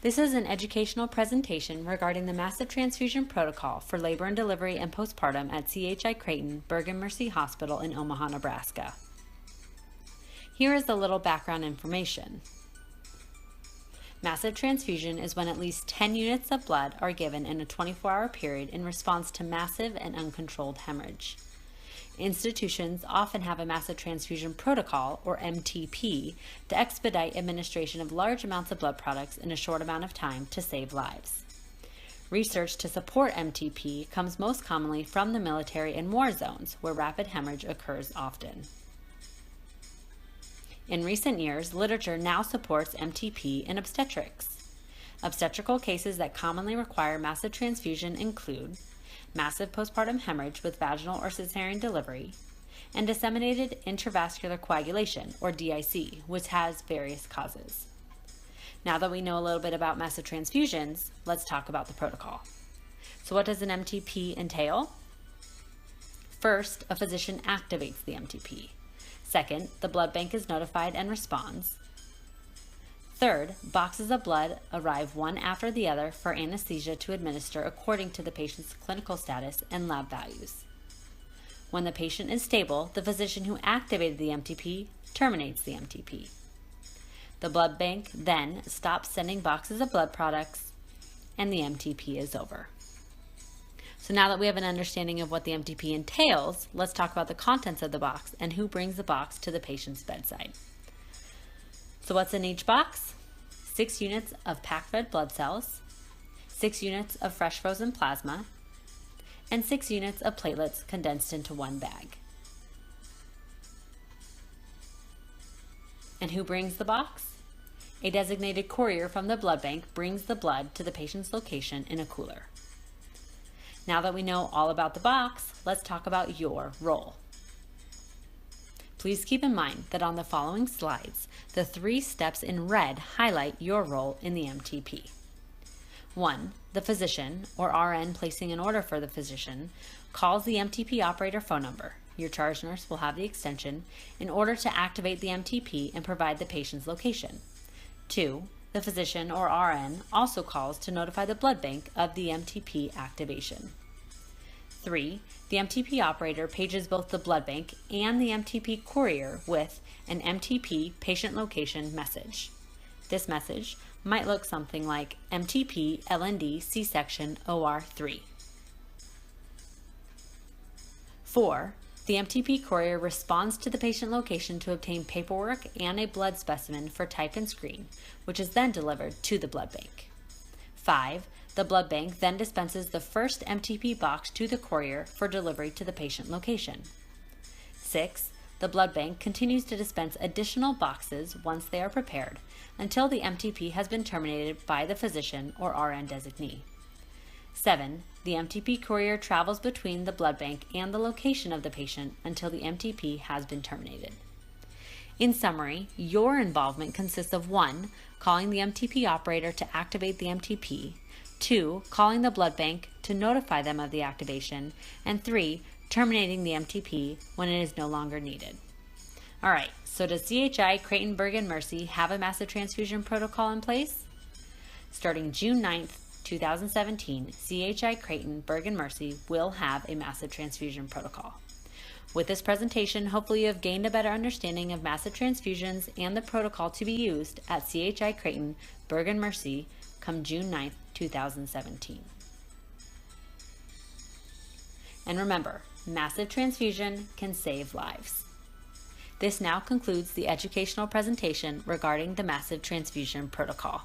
This is an educational presentation regarding the Massive Transfusion Protocol for labor and delivery and postpartum at CHI Creighton, Bergan Mercy Hospital in Omaha, Nebraska. Here is the little background information. Massive transfusion is when at least 10 units of blood are given in a 24-hour period in response to massive and uncontrolled hemorrhage. Institutions often have a massive transfusion protocol, or MTP, to expedite administration of large amounts of blood products in a short amount of time to save lives. Research to support MTP comes most commonly from the military and war zones, where rapid hemorrhage occurs often. In recent years, literature now supports MTP in obstetrics. Obstetrical cases that commonly require massive transfusion include massive postpartum hemorrhage with vaginal or cesarean delivery, and disseminated intravascular coagulation, or DIC, which has various causes. Now that we know a little bit about massive transfusions, let's talk about the protocol. So what does an MTP entail? First, a physician activates the MTP. Second, the blood bank is notified and responds. Third, boxes of blood arrive one after the other for anesthesia to administer according to the patient's clinical status and lab values. When the patient is stable, the physician who activated the MTP terminates the MTP. The blood bank then stops sending boxes of blood products, and the MTP is over. So now that we have an understanding of what the MTP entails, let's talk about the contents of the box and who brings the box to the patient's bedside. So what's in each box? 6 units of packed red blood cells, 6 units of fresh frozen plasma, and 6 units of platelets condensed into one bag. And who brings the box? A designated courier from the blood bank brings the blood to the patient's location in a cooler. Now that we know all about the box, let's talk about your role. Please keep in mind that on the following slides, the 3 steps in red highlight your role in the MTP. 1. The physician, or RN placing an order for the physician, calls the MTP operator phone number. Your charge nurse will have the extension in order to activate the MTP and provide the patient's location. 2. The physician, or RN, also calls to notify the blood bank of the MTP activation. 3. The MTP operator pages both the blood bank and the MTP courier with an MTP patient location message. This message might look something like MTP LND C-section OR3. 4. The MTP courier responds to the patient location to obtain paperwork and a blood specimen for type and screen, which is then delivered to the blood bank. 5. The blood bank then dispenses the first MTP box to the courier for delivery to the patient location. 6. The blood bank continues to dispense additional boxes once they are prepared until the MTP has been terminated by the physician or RN designee. 7. The MTP courier travels between the blood bank and the location of the patient until the MTP has been terminated. In summary, your involvement consists of 1. Calling the MTP operator to activate the MTP, 2. Calling the blood bank to notify them of the activation, and 3. Terminating the MTP when it is no longer needed. Alright, so does CHI Creighton Bergan Mercy have a massive transfusion protocol in place? Starting June 9th, 2017, CHI Creighton Bergan Mercy will have a massive transfusion protocol. With this presentation, hopefully you have gained a better understanding of massive transfusions and the protocol to be used at CHI Creighton Bergan Mercy come June 9th, 2017. And remember, massive transfusion can save lives. This now concludes the educational presentation regarding the massive transfusion protocol.